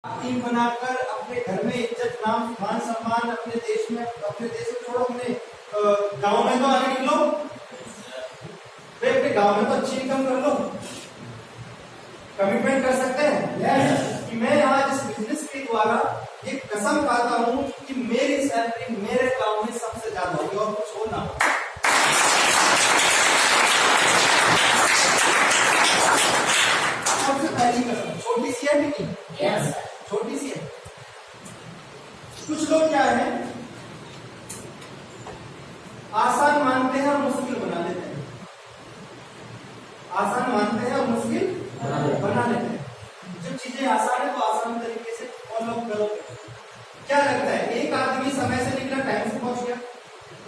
Team बनाकर अपने घर में इज्जत नाम मान सम्मान अपने देश में छोड़ो अपने गांव में तो आगे निकलो, अपने गांव में तो अच्छी इनकम कर लो। कमिटमेंट कर सकते हैं yes. कि मैं आज इस बिजनेस के द्वारा ये कसम खाता हूं कि मेरी सैलरी मेरे गांव में सबसे ज्यादा होगी और कुछ हो ना हो। सबसे पहली कसम छोटी सी है कि नहीं yes. छोटी सी है। कुछ लोग क्या है आसान मानते हैं और मुश्किल बना लेते हैं। आसान मानते हैं और मुश्किल बना लेते हैं। जो चीजें आसान है तो आसान तरीके से फॉलो करो। क्या लगता है एक आदमी समय से निकला टाइम से पहुंच गया,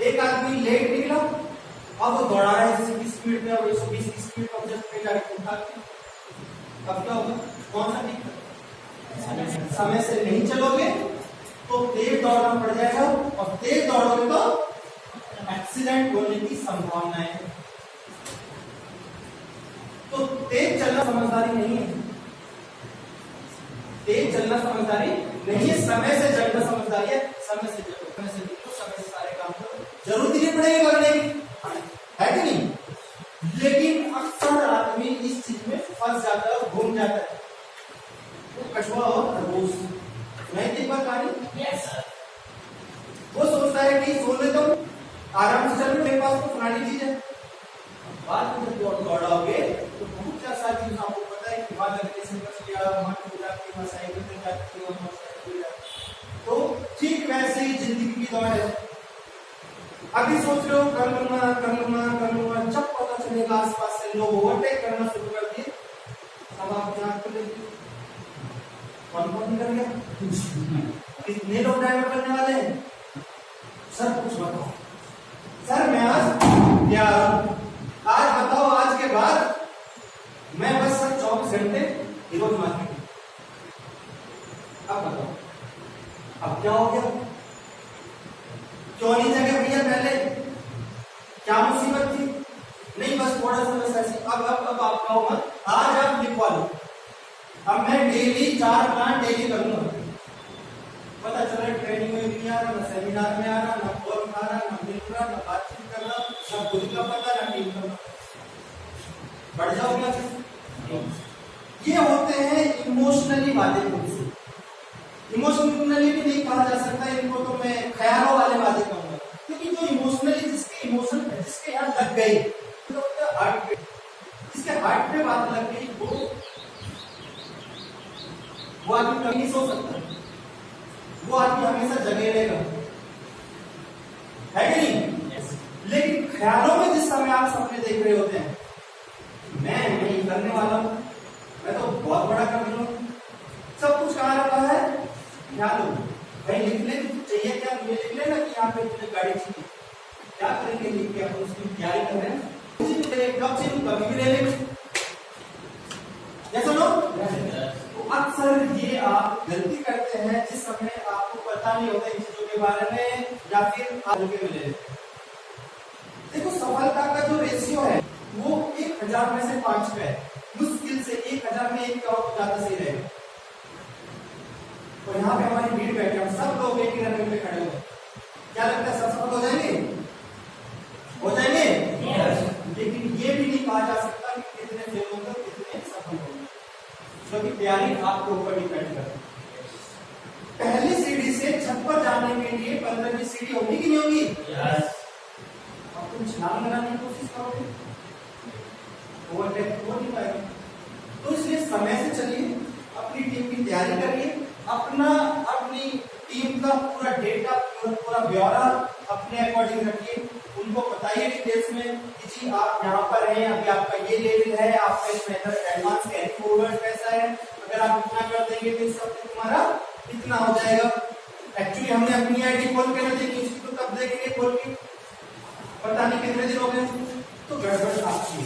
एक आदमी लेट निकला अब वो दौड़ा रहा है 120 स्पीड में और 120 की स्पीड पर जस्ट पे गाड़ी उठा के, अब क्या होगा? कौन सा ठीक है? समय से नहीं चलोगे तो तेज दौड़ना पड़ जाएगा और तेज दौड़ोगे तो एक्सीडेंट होने की संभावना है। तो तेज चलना समझदारी नहीं है, तेज चलना समझदारी नहीं है, समय से चलना समझदारी है। समय से चलो, समय से निकलो, समय से सारे काम करो, जरूरत ही नहीं पड़ेगी करने की, है कि नहीं? लेकिन अक्सर आदमी इस चीज में फंस जाता है और घूम जाता है। कछुआ और खरगोश नहीं देख पा रही yes, वो सोचता है कि सोने तो आराम से चलो, मेरे पास तो फलानी चीज है। बाद में जब दौड़ाओगे तो बहुत सा सारी चीज आपको पता है कि वहां लगने से बच गया, वहां टूट जाती है, साइकिल पे जाती है, तो ठीक वैसे ही जिंदगी की दौड़ है। अभी सोच रहे हो कर लूंगा कर लूंगा कर लूंगा, जब पता चलेगा आसपास से लोग ओवरटेक करना शुरू कर दिए, अब आप क्या करेंगे? कौन कौन निकल गया? कितने लोग ड्राइवर बनने वाले हैं? सर कुछ बताओ। सर मैं आज तैयार हूं, आज बताओ, आज के बाद मैं बस सर 24 घंटे रोज मार्केट। अब बताओ अब क्या हो गया? क्यों नहीं जगह भैया पहले? क्या मुसीबत थी? नहीं बस थोड़ा सा बस ऐसी। अब आपका होगा, आज आप लिखवा लो, अब मैं डेली 4 प्लान डेली करूंगा। पता चल रहा ट्रेनिंग में भी नहीं आ रहा, ना सेमिनार में आ रहा, ना कॉल उठा रहा, ना मिल रहा, ना बातचीत कर रहा, ना खुद का पता, ना टीम का पता। बढ़ जाओगे। ये होते हैं इमोशनली वादे। इमोशनली भी नहीं कहा जा सकता, इनको तो मैं ख्यालों वाले वादे कहूंगा, क्योंकि जो इमोशनली जिसके इमोशन जिसके यहाँ लग गई, तो हार्ट पे, जिसके हार्ट पे बात लग गई, वो आदमी कभी नहीं सो सकता, वो आदमी हमेशा जगे रहेगा, है कि नहीं? yes. लेकिन ख्यालों में जिस समय आप सपने देख रहे होते हैं, मैं नहीं करने वाला हूं, मैं तो बहुत बड़ा कर लूंगा, सब कुछ कहां रखा है? ख्यालों में। भाई लिख ले, चाहिए क्या? मुझे लिख लेना कि यहाँ पे तुझे गाड़ी चाहिए, क्या करेंगे लिख के? अपन उसकी तैयारी कर रहे हैं, कभी भी ले लेंगे। सुनो, तो अक्सर ये आप गलती करते हैं जिस समय आपको पता नहीं होता इन चीजों के बारे में, या फिर आगे में ले लेते। देखो सफलता का जो रेशियो है वो 1000 में से 5 पे है, मुश्किल से 1000 में 1 का और ज्यादा सही रहेगा। तो यहाँ पे हमारी भीड़ बैठे, हम सब लोग एक ही रनिंग पे खड़े हुए, क्या लगता है सब सफल हो जाएंगे? हो जाएंगे yes. लेकिन ये भी नहीं कहा जा सकता कि कितने फेल होंगे और कितने सफल होंगे, क्योंकि तैयारी आपके ऊपर डिपेंड करती है। पहली सीढ़ी से छत पर जाने के लिए 15वीं सीढ़ी होगी कि नहीं होगी? yes. अब तुम छलांग लगाने की कोशिश करोगे, ओवरटेक हो नहीं पाएगी। तो इसलिए समय से चलिए, अपनी टीम की तैयारी करिए, अपनी टीम का पूरा डेटा, पूरा ब्यौरा अपने अकॉर्डिंग रखिए, उनको बताइए डिटेल्स में कि जी आप यहाँ पर हैं, अभी आपका ये लेवल है, आपका इसमें एडवांस कैरी फॉरवर्ड कैसा है, अगर आप इतना कर देंगे तो इस हफ्ते तुम्हारा इतना हो जाएगा। एक्चुअली हमने अपनी आईडी खोल के ना देखी, उसकी तो तब देखेंगे खोल के, पता नहीं कितने दिन हो गए, तो गड़बड़ आपकी।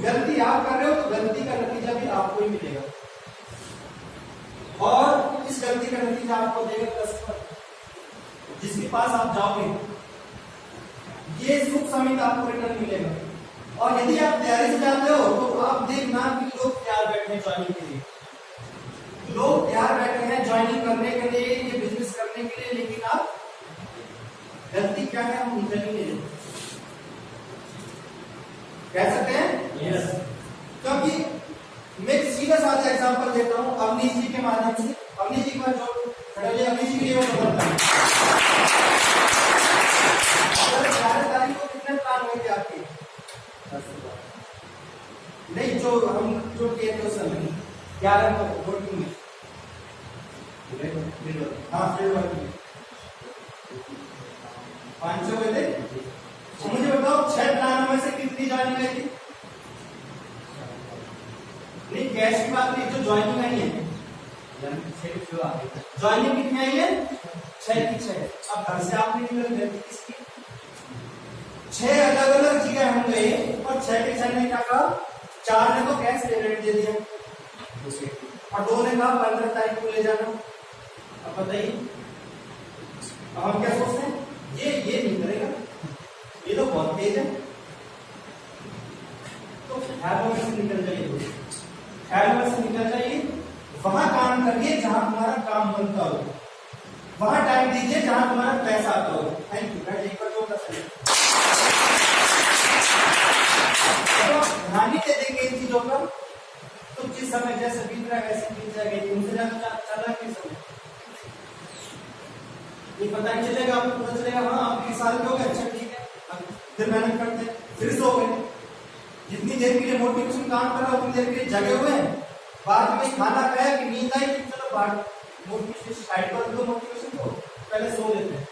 गलती आप कर रहे हो तो गलती का नतीजा भी आपको ही मिलेगा, और इस गलती का नतीजा आपको देगा कस्टमर, जिसके पास आप जाओगे, ये शुभ समय आपको रिटर्न मिलेगा। और यदि आप तैयारी से जाते हो तो आप देखना कि लोग तैयार बैठे ज्वाइनिंग के लिए, लोग ज्वाइनिंग करने के लिए, ये बिजनेस करने के लिए, लेकिन आप गलती क्या है हम इंटरव्यू ले लेते कह सकते हैं यस। क्योंकि मैं सीधा साधा एग्जांपल देता हूं अवनीश जी के माध्यम से। अवनीश जी का जो अवनीश जी के लिए बताता हूं 11 तारीख को कितने प्लान हुए थे आपके? नहीं जो हम जो किए थे उस समय 11 को वोटिंग में, हाँ फील्ड वर्क में 500 हुए थे। तो मुझे बताओ 6 प्लानों में से कितनी ज्वाइनिंग आई थी? नहीं कैश की बात नहीं, जो ज्वाइनिंग आई है ज्वाइनिंग कितनी आई है? 6 की 6। अब घर से आपने गलती किसकी? 6 अलग अलग जगह हम गए और 6 के 6 ने क्या कहा? 4 ने तो कैश पेमेंट दे दिया और 2 ने कहा 15 तारीख को ले जाना। अब बताइए अब हम क्या सोचते हैं? ये नहीं करेगा, ये तो बहुत तेज है, तो ख्याल से निकल जाइए, ख्याल से निकल जाइए। वहां काम करिए जहां तुम्हारा काम बनता हो, वहां टाइम दीजिए जहां तुम्हारा पैसा आता हो। Thank you. मैं एक बार जोर कर ध्यान ही दे देंगे इन चीजों पर तो जिस समय जैसे बीत रहा है वैसे बीत जाएगा। उनसे ज्यादा चल रहा है समय ये पता नहीं चलेगा, आपको पता चलेगा हाँ आप 20 साल के हो गए, अच्छा ठीक है, फिर मेहनत करते हैं, फिर सो गए। जितनी देर के लिए मोटिवेशन काम कर रहा है उतनी देर के लिए जगे हुए हैं, बाद में खाना खाया कि नींद आई कि चलो बाद मोटिवेशन साइड पर दो, मोटिवेशन को पहले सो लेते हैं,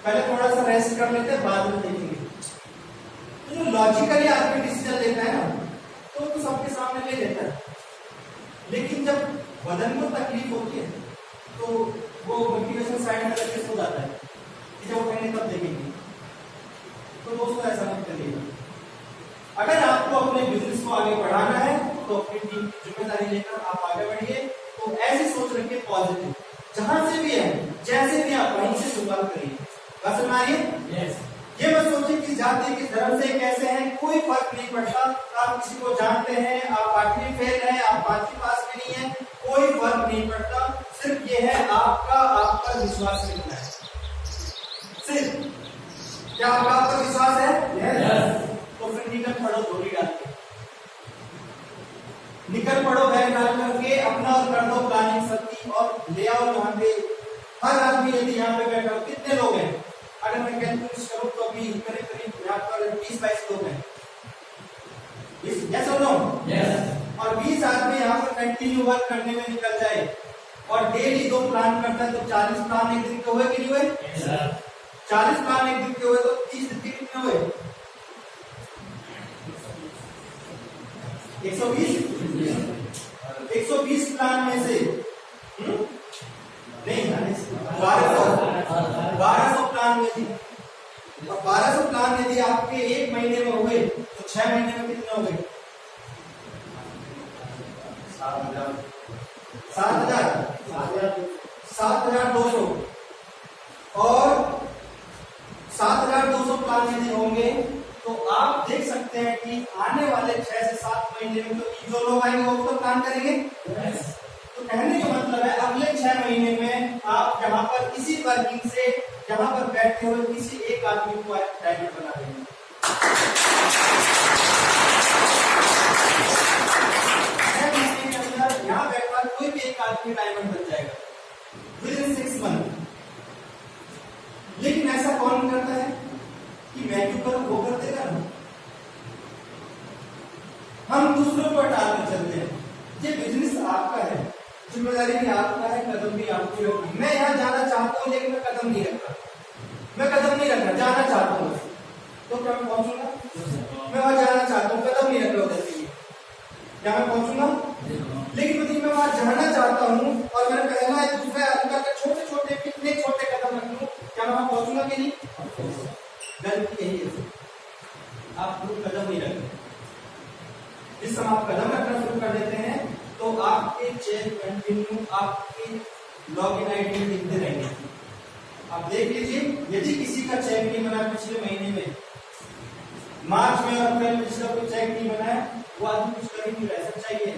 पहले थोड़ा सा रेस्ट कर लेते हैं, बाद में देखेंगे। तो जो लॉजिकली आदमी डिसीजन लेता है ना तो वो सबके सामने ले लेता है, लेकिन जब बदन को तकलीफ होती है तो वो मोटिवेशन साइड में करके सो जाता है कि जब उठेंगे तब देखेंगे। तो दोस्तों ऐसा मत करिएगा। अगर आपको अपने बिजनेस को आगे बढ़ाना है तो अपनी टीम की जिम्मेदारी लेकर आप आगे बढ़िए। तो ऐसी सोच रखिए पॉजिटिव, जहां से भी है जैसे भी आप वहीं से शुरुआत करिए। बस मानिए ये मत सोचिए कि जाति किस धर्म से कैसे हैं, कोई फर्क नहीं पड़ता। आप किसी को जानते हैं, आप 8वीं फेल हैं, आप 5वीं पास में नहीं है, कोई फर्क नहीं पड़ता। सिर्फ ये है आपका विश्वास कितना है। सिर्फ क्या आपका विश्वास है? yes. तो फिर निकल पड़ो धोरी डाल के, निकल पड़ो बैग डाल करके अपना और कर दो प्लानिंग सबकी और ले आओ यहाँ पे। हर आदमी यदि यहाँ पे बैठा हो, कितने लोग हैं? अगर मैं कैलकुलेट करूं तो अभी करीब यहाँ पर 20-22 लोग हैं। यस और नो? यस। और 20 आदमी यहाँ पर कंटिन्यू वर्क करने में निकल जाए और डेली 2 प्लान करता है तो 40 प्लान एक दिन के हुए कि नहीं हुए? 40 प्लान एक दिन के हुए तो 30 दिन के कितने हुए? 120 प्लान में से नहीं 1200 प्लान में थी। और 1200 प्लान यदि आपके एक महीने में हुए तो 6 महीने में कितने हो गए? 7,200 और 7,200 प्लान यदि होंगे तो आप देख सकते हैं कि आने वाले 6 से 7 महीने में तो जो लोग आएंगे वो तो प्लान करेंगे। तो कहने का मतलब है अगले 6 महीने में आप यहाँ पर इसी वर्किंग से यहाँ पर बैठे हुए किसी एक आदमी को टाइमर बना देंगे। यहाँ बैठा कोई भी एक आदमी टाइमर बन जाएगा विदिन 6 मंथ। लेकिन ऐसा कौन करता है कि मैं क्यों करूं, वो कर देगा ना। हम दूसरों पर टालकर चलते हैं। ये बिजनेस आपका है, जिम्मेदारी भी आपका है, कदम भी आपकी रखनी। मैं यहाँ जाना चाहता हूँ लेकिन मैं कदम नहीं रख रहा, मैं कदम नहीं रख रहा, जाना चाहता हूँ तो क्या मैं पहुंचूंगा? मैं वहां जाना चाहता हूँ, कदम नहीं रख रहा उधर के लिए, क्या मैं पहुंचूंगा? लेकिन यदि मैं वहां जाना चाहता हूँ और मैंने पहला दूसरा छोटे छोटे कितने छोटे कदम रख लूं, क्या मैं वहां पहुंचूंगा कि नहीं? गलती यही है, आप खुद कदम नहीं रखते। जिस समय आप कदम रखना शुरू कर देते हैं तो आपके चेक कंटिन्यू आपके लॉग इन आईडी दिखते रहेंगे। आप देख लीजिए यदि किसी का चेक नहीं बना पिछले महीने में, मार्च में और अप्रैल में जिसका कोई चेक नहीं बना है वो आदमी कुछ कर ही नहीं रहा है। सच्चाई है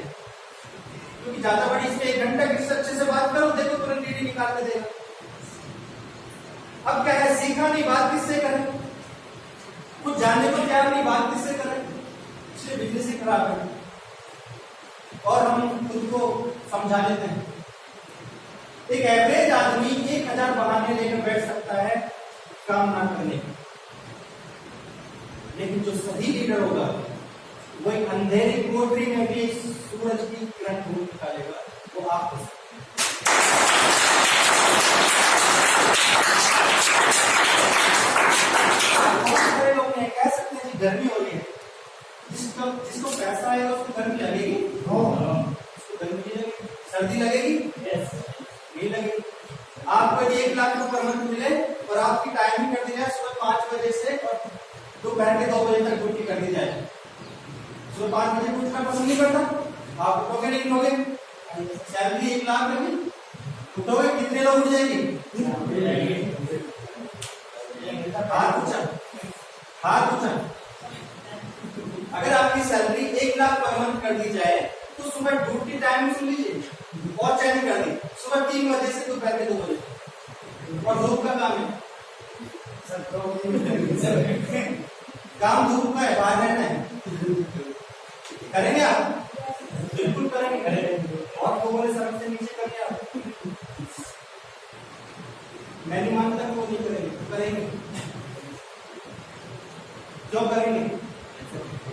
क्योंकि ज्यादा बड़ी इसमें 1 घंटा किसी अच्छे से बात करो, देखो तुरंत डीडी निकाल के देगा। अब क्या है, सीखा नहीं, बात किससे करें, कुछ जानने को तैयार नहीं, बात किससे करें, इसलिए बिजनेस ही खराब है। और हम खुद को समझा लेते हैं। एक एवरेज आदमी 1000 बहाने लेकर बैठ सकता है काम ना करने, लेकिन जो सही लीडर होगा वो एक अंधेरी कोठरी में भी सूरज की किरण ढूंढ निकालेगा, वो आप हो सकते हैं। लोग कह सकते हैं कि गर्मी हो रही है, जिसको पैसा आएगा उसको गर्मी लगेगी, उसको गर्मी नहीं लगेगी। सर्दी लगेगी, नहीं लगेगी। आपको यदि 1 लाख रुपए पर मंथ मिले और आपकी टाइमिंग कर दी जाए सुबह 5 बजे से और दोपहर के 2 बजे तक ड्यूटी कर दी जाए, सुबह 5 बजे उठना पसंद नहीं करता, आप उठोगे नहीं उठोगे? सैलरी 1 लाख लगी, उठोगे? कितने लोग उठ जाएंगे? हाथ ऊंचा। अगर आपकी सैलरी 1 लाख पर मंथ कर दी जाए तो सुबह ड्यूटी टाइम सुन लीजिए और चेंज कर दी, सुबह 3 बजे से दोपहर के 2 बजे, और धूप का काम है, काम धूप का है, बाहर रहना है, करेंगे आप? बिल्कुल करेंगे। और 2 बजे सड़क से नीचे करेंगे आप? मैं नहीं मानता कि वो नहीं करेंगे, करेंगे, क्यों करेंगे?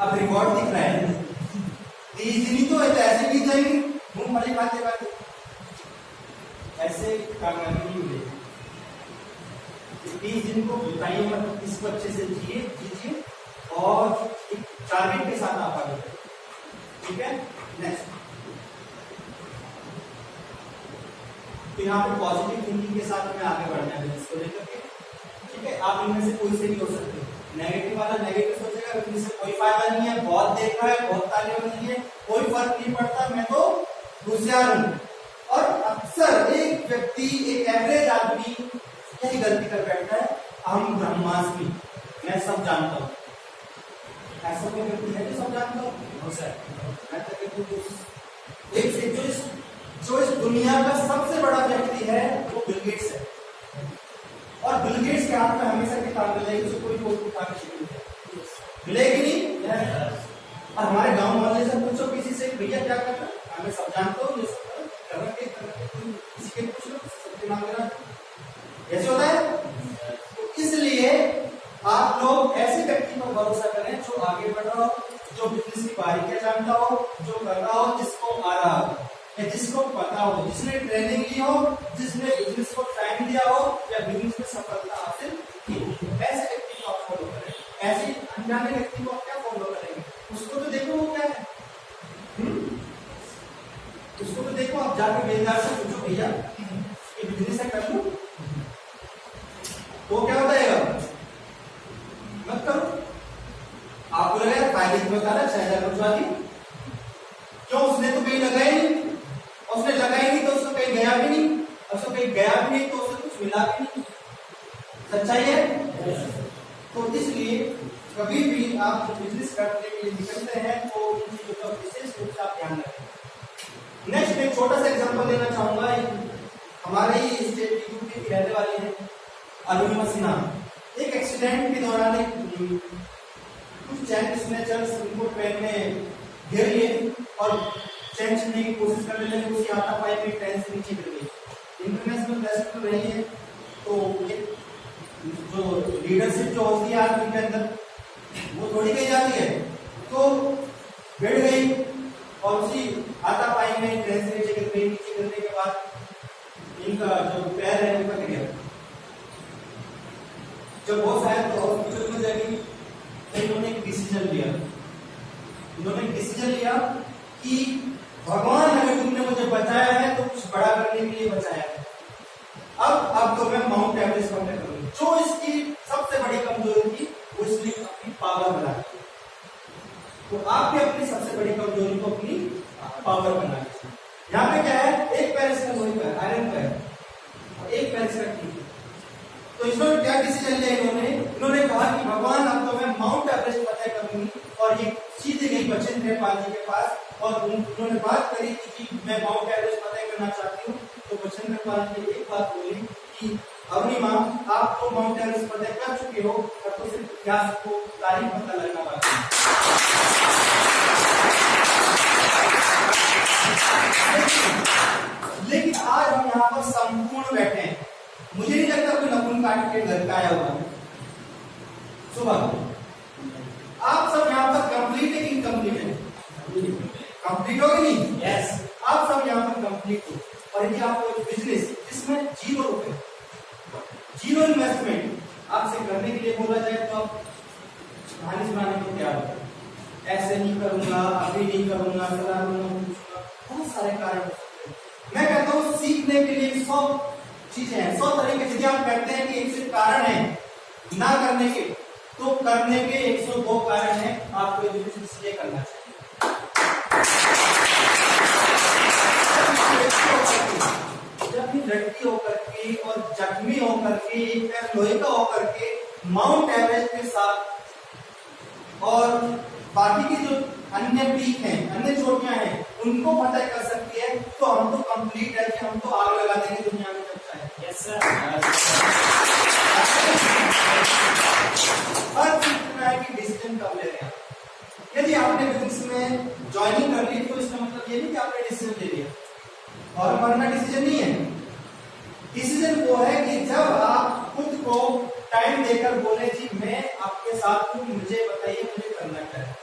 अब रिकॉर्ड दिख रहा है, 30 दिन ही तो ऐसे बीत जाएंगे मूंगफली खाते खाते, ऐसे कामयाबी नहीं मिलेगी। 30 दिन को बिताइए, मतलब इसको अच्छे से जीजिए और एक टारगेट के साथ आप आगे बढ़िए, ठीक है। नेक्स्ट, तो यहाँ पे पॉजिटिव थिंकिंग के साथ में आगे बढ़ना है बिजनेस को लेकर के, ठीक है। आप इनमें से कोई से नहीं हो सकते। नेगेटिव वाला नेगेटिव सोचेगा बिजनेस से कोई फायदा नहीं है, बहुत देखा है, बहुत ताली बनी है, कोई फर्क नहीं पड़ता, मैं तो होशियार हूं। और अक्सर एक व्यक्ति, एक एवरेज आदमी यही गलती कर बैठता है, अहम ब्रह्मास्मि, मैं सब जानता हूं। ऐसा कोई व्यक्ति है जो सब जानता हूं? मैं तो जो इस दुनिया का सबसे बड़ा व्यक्ति है वो बिल गेट्स है, और बिल गेट्स के हाथ में हमेशा किताब मिलेगी, उसको कोई उठा के मिलेगी नहीं। और हमारे गांव वाले से पूछो किसी से, भैया क्या करना, हमें सब जानते हो, ये सब किसी के पूछ लो, सबके नाम मेरा ऐसे होता है। तो इसलिए आप लोग ऐसे व्यक्ति पर भरोसा करें जो आगे बढ़ रहा हो, जो बिजनेस की बारीकियां जानता हो, जो कर रहा हो, जिसको आ रहा हो, जिसको पता हो, जिसने ट्रेनिंग ली हो, जिसने बिजनेस को टाइम दिया हो या बिजनेस में सफलता हासिल की, ऐसे व्यक्ति को आप फॉलो करें। ऐसे अनजाने व्यक्ति को आप क्या फॉलो करेंगे? उसको तो देखो वो क्या है, उसको तो देखो, आप जाके बेलदार से पूछो भैया ये बिजनेस है, कर लो, तो क्या बताएगा? मत करो। आपको लगा फायदे की बता रहा 6000 रुपया की, क्यों? उसने तो कहीं लगाया नहीं, उसने लगाई नहीं तो उसको कहीं गया भी नहीं, उसको कहीं गया भी नहीं तो उसे कुछ मिला भी नहीं। सच्चाई है। तो इसलिए कभी भी आप बिजनेस करने के लिए निकलते हैं तो इन चीजों का विशेष रूप से आप ध्यान रखें। नेक्स्ट एक छोटा सा एग्जांपल देना चाहूंगा, हमारे ही स्टेट की यूपी की रहने वाली है अरुणिमा सिन्हा। एक एक्सीडेंट के दौरान कुछ चैन स्नैचर्स उनको ट्रेन में घेर लिए और चेंज करने की कोशिश करने लगे, उसकी हाथापाई में ट्रेन से नीचे गिर गई। इंटरनेशनल प्रेस में रही है, तो जो लीडरशिप जो होती है आदमी के अंदर वो थोड़ी कही जाती है, तो गिर गई और उसी हाथापाई में ट्रेन से नीचे गिर गई। नीचे गिरने के बाद इनका जो पैर है वो कट गया। जब वो शायद तो हॉस्पिटल में जाएगी तो इन्होंने एक डिसीजन लिया कि भगवान अगर तुमने मुझे बचाया है तो कुछ बड़ा करने के लिए बचाया है, अब तो मैं माउंट एवरेस्ट कंप्लीट करूंगी। जो इसकी सबसे बड़ी कमजोरी थी वो इसने अपनी पावर बना दी। तो आप भी अपनी सबसे बड़ी कमजोरी को अपनी पावर बना दी। यहाँ पे क्या है, एक पैर इसका लोहे का है, आयरन का है, और एक पैर इसका ठीक है। तो इसमें क्या डिसीजन लिया इन्होंने कहा कि भगवान अब तो मैं माउंट एवरेस्ट फतेह करूंगी, और ये सीधे गई बचिंद्र नेपाल जी के पास और उन्होंने बात करी कि जी मैं माउंट एवरेस्ट फतेह करना चाहती हूँ। तो बचिंद्र नेपाल जी ने एक बात बोली कि अरुणिमा आप तो माउंट एवरेस्ट फतेह कर चुके हो, अब तो सिर्फ इतिहास को तारीख पता लगना बाकी है। लेकिन आज हम यहाँ पर संपूर्ण बैठे हैं, मुझे नहीं लगता कोई नकुल काट के घर का आया हुआ सुबह। आप सब यहाँ पर कंप्लीट है कि इनकम्प्लीट है? कंप्लीट हो कि नहीं? यस। आप सब यहाँ पर कंप्लीट हो और यदि आपको एक बिजनेस जिसमें 0 रुपए 0 इन्वेस्टमेंट आपसे करने के लिए बोला जाए तो आप कहानी सुनाने को तैयार हो, ऐसे नहीं करूंगा, अभी नहीं करूंगा, सलाह दूंगा, बहुत सारे कारण। मैं कहता हूँ सीखने के लिए 100 चीजें हैं, 100 तरीके। यदि आप कहते हैं कि 100 कारण है ना करने के, तो करने के 102 कारण हैं आपको ये बिजनेस इसलिए करना चाहिए। जब भी लड़की होकर के और जख्मी होकर के एक पैर लोहे का होकर के माउंट एवरेस्ट के साथ और बाकी की जो अन्य पीक हैं, अन्य चोटियां हैं, उनको फतेह कर सकती है, तो हम तो कंप्लीट है कि हम तो आग लगा देंगे दुनिया में जब चाहे। Yes sir. हर चीज में है कि डिसीजन कब ले रहे हैं। यदि आपने बिजनेस में ज्वाइनिंग कर ली तो इसका मतलब ये नहीं कि आपने डिसीजन ले लिया, और मरना डिसीजन नहीं है। डिसीजन वो है कि जब आप खुद को टाइम देकर बोले जी मैं आपके साथ हूं, मुझे बताइए मुझे करना क्या है,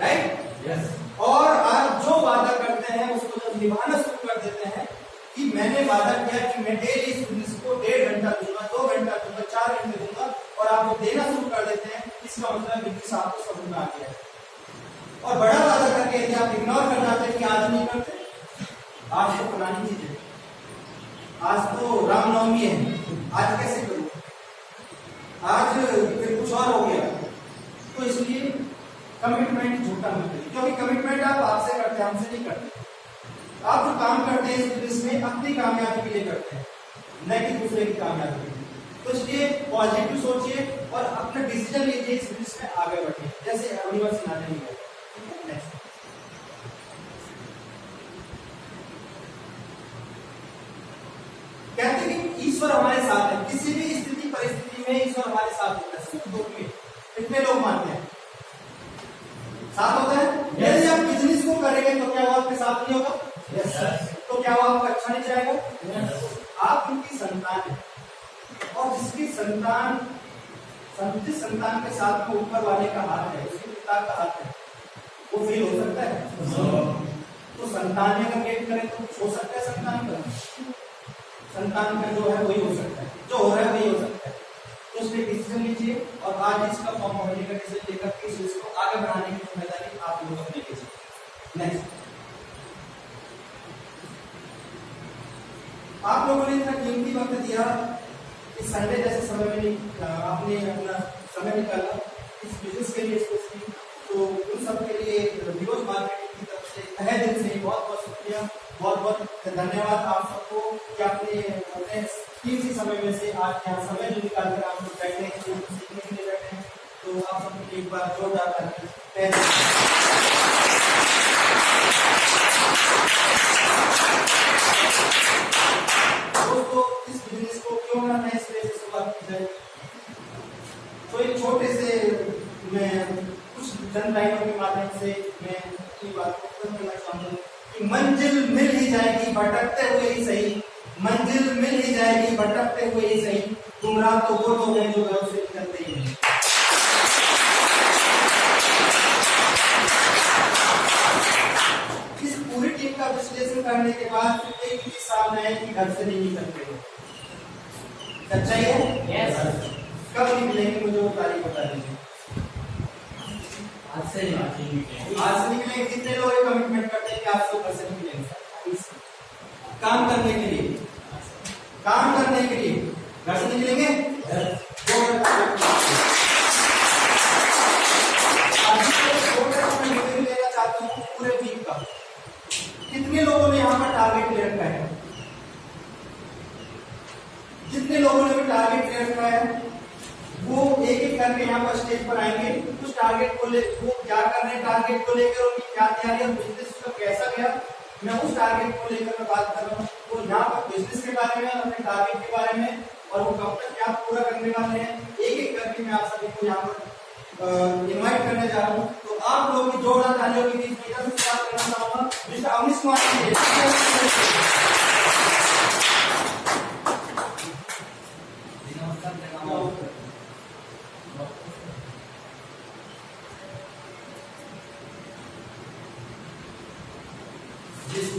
राइट? यस। और आप जो वादा करते हैं उसको जब निभाना शुरू कर देते हैं कि मैंने वादा किया कि मैं डेली इस बिजनेस को 1.5 घंटा दूंगा, 2 घंटा दूंगा, 4 घंटे दूंगा, और आप वो देना शुरू कर देते हैं, इसका मतलब बिजनेस आपको समझ में आ गया है। और बड़ा वादा करके यदि आप इग्नोर कर जाते हैं कि आज नहीं करते, आज तो पुरानी चीज है, आज तो रामनवमी है, आज कैसे करूं, आज फिर कुछ और हो गया। तो इसलिए कमिटमेंट झूठा मत करिए, क्योंकि कमिटमेंट आप आपसे करते हैं, हमसे नहीं करते। आप जो काम करते हैं इस बिजनेस में अपनी कामयाबी के लिए करते हैं, न कि दूसरे की कामयाबी के लिए। तो इसलिए पॉजिटिव सोचिए और अपना डिसीजन लीजिए, इस बिजनेस में आगे बढ़िए, जैसे अरुणिमा सिन्हा ने लिया। कहते हैं कि ईश्वर हमारे साथ है, किसी भी स्थिति परिस्थिति में ईश्वर हमारे साथ होता है, सुख दुख में। कितने लोग मानते हैं साथ होता है? यदि आप बिजनेस को करेंगे तो क्या वो आपके साथ नहीं होगा? Yes sir. तो क्या वो आपका अच्छा नहीं चाहेगा? यस। आप उनकी संतान है, और जिसकी संतान जिस संतान के साथ में ऊपर वाले का हाथ है, उसके पिता का हाथ है, वो फेल हो सकता है? तो संतान में अगर गेट करें तो कुछ हो सकता है? संतान का जो है वही हो सकता है, जो हो रहा है वही हो सकता है। तो उसमें डिसीजन लीजिए और आज इसका फॉर्म भरने का डिसीजन लेकर के इस को आगे बढ़ाने की जिम्मेदारी आप लोग अपने लीजिए। नेक्स्ट, आप लोगों ने इतना कीमती वक्त दिया, इस संडे जैसे समय में आपने अपना समय निकाला इस बिजनेस के लिए स्पेशली, तो उन सब के लिए विरोध मार्केटिंग की तरफ से तहे दिल से बहुत बहुत शुक्रिया, बहुत बहुत धन्यवाद आप सबको कि आपने अपने कीमती समय में से आज यहाँ समय जो निकाल कर आप लोग बैठे हैं, सीखने के लिए बैठे हैं। तो आप सबके लिए एक बार जोरदार दोस्तों, इस बिजनेस को क्यों ना नए सिरे से शुरुआत की जाए। तो एक छोटे से मैं कुछ जन लाइनों के माध्यम से मैं अपनी बात को खत्म करना चाहूंगा कि मंजिल मिल ही जाएगी भटकते हुए ही सही, मंजिल मिल ही जाएगी भटकते हुए ही सही, गुमराह तो वो लोग हैं जो घरों से निकलते ही नहीं। इस पूरी टीम का विश्लेषण करने के बाद एक चीज सामने है कि घर से नहीं निकलते हो। सच्चाई है? यस। कब निकलेंगे मुझे वो तारीख बता दीजिए। आज से निकलेंगे। कितने लोग कमिटमेंट करते हैं कि आज से घर से निकलेंगे? काम करने के लिए घर से निकलेंगे। लेना चाहता हूँ पूरे वीक का। कितने लोगों ने यहाँ पर टारगेट ले रखा है? जितने लोगों ने भी टारगेट ले रखा है वो एक एक करके यहाँ पर स्टेज पर आएंगे, उस टारगेट को ले, वो क्या कर रहे हैं टारगेट को लेकर, उनकी क्या तैयारी है, बिजनेस का कैसा गया, मैं उस टारगेट को लेकर मैं बात कर रहा हूँ। वो यहाँ पर बिजनेस के बारे में, अपने टारगेट के बारे में, और वो कब तक क्या पूरा करने वाले हैं, एक एक करके मैं आप सभी को यहाँ पर इनवाइट करने जा रहा हूँ। तो आप लोग की जोरदार तालियों के बीच में इधर से स्टार्ट करना चाहूंगा मिस्टर अवनीश कुमार जी।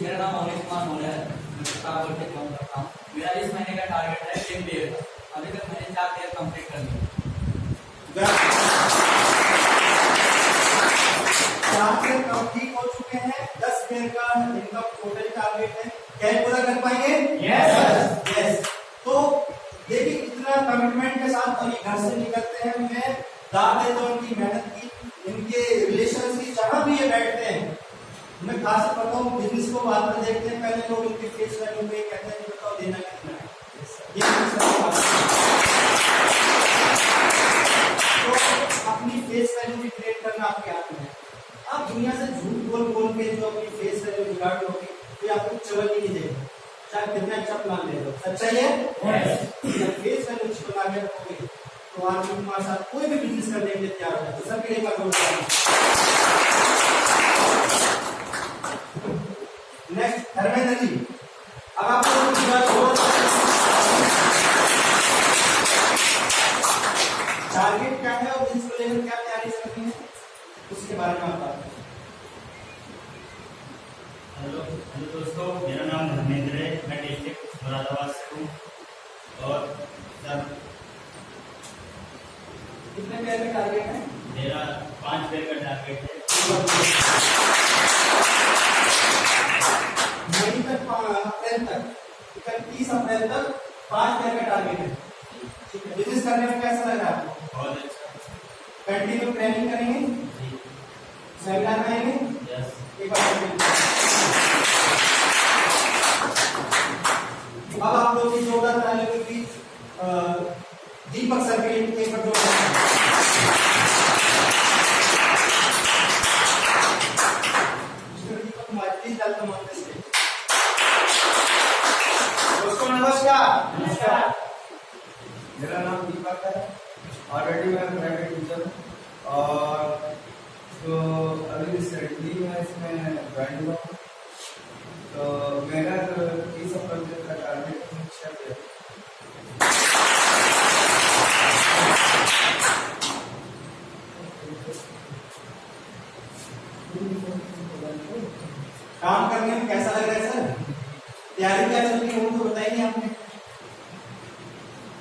मेरा नाम अवनीश कुमार मोले है, मैं प्रतापगढ़ से काम करता हूँ। मेरा इस महीने का टारगेट है 10 पेयर का। अभी तक मैंने 4 पेयर कंप्लीट कर लिए। 4 पेयर कंप्लीट हो चुके हैं, 10 पेयर का इनका टोटल टारगेट है। क्या पूरा कर पाएंगे? यस। तो देखिए इतना कमिटमेंट के साथ और ये घर से निकलते हैं, मैं दाद देता हूँ इनकी मेहनत की, इनके रिलेशन की, जहां भी ये बैठते हैं मैं खास करता हूँ। बिजनेस को बाद में देखते हैं, पहले लोग इनके फेस वैल्यू पे कहते हैं कि बताओ देना कितना है। तो अपनी फेस वैल्यू भी क्रिएट करना आपके हाथ में है। आप दुनिया से झूठ बोल के जो अपनी फेस वैल्यू बिगाड़ लोगे तो आपको चलन ही नहीं देगा, चाहे कितना अच्छा प्लान ले लो। सच्चाई है? फेस वैल्यू अच्छी बना के रखोगे तो आप तुम्हारे साथ कोई भी बिजनेस करने के लिए तैयार हो जाए। सबके लिए नेक्स्ट धर्मेंद्र जी, अब आपको टारगेट क्या है और इसको लेकर क्या तैयारी करनी है उसके बारे में आप बात करें। हेलो दोस्तों, मेरा नाम धर्मेंद्र है, मैं डिस्ट्रिक्ट मुरादाबाद से हूँ। और सर कितने पेयर का टारगेट है? मेरा 5 पेयर का टारगेट है। मई तक, अप्रैल तक, 31 अप्रैल तक 5 पेयर का टारगेट है। ठीक है, बिजनेस करने में कैसा लग रहा है आपको? बहुत अच्छा। कंटिन्यू ट्रेनिंग करेंगे, सेमिनार में आएंगे। यस। एक बार अब आप लोग की जोरदार तालियों के बीच दीपक सर के लिए एक बार दीपक माइती वेलकम ऑन द स्टेज। दोस्तों नमस्कार। मेरा नाम दीपक है, ऑलरेडी मैं प्राइवेट टीचर हूँ और तो अभी रिसेंटली मैं इसमें ज्वाइन हुआ हूँ। तो मेरा जो 30 अप्रैल का टारगेट है 6 पेयर। काम करने में कैसा लग रहा है सर? तैयारी क्या चल रही है वो तो बताइए आपने।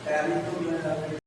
तैयारी तो मैं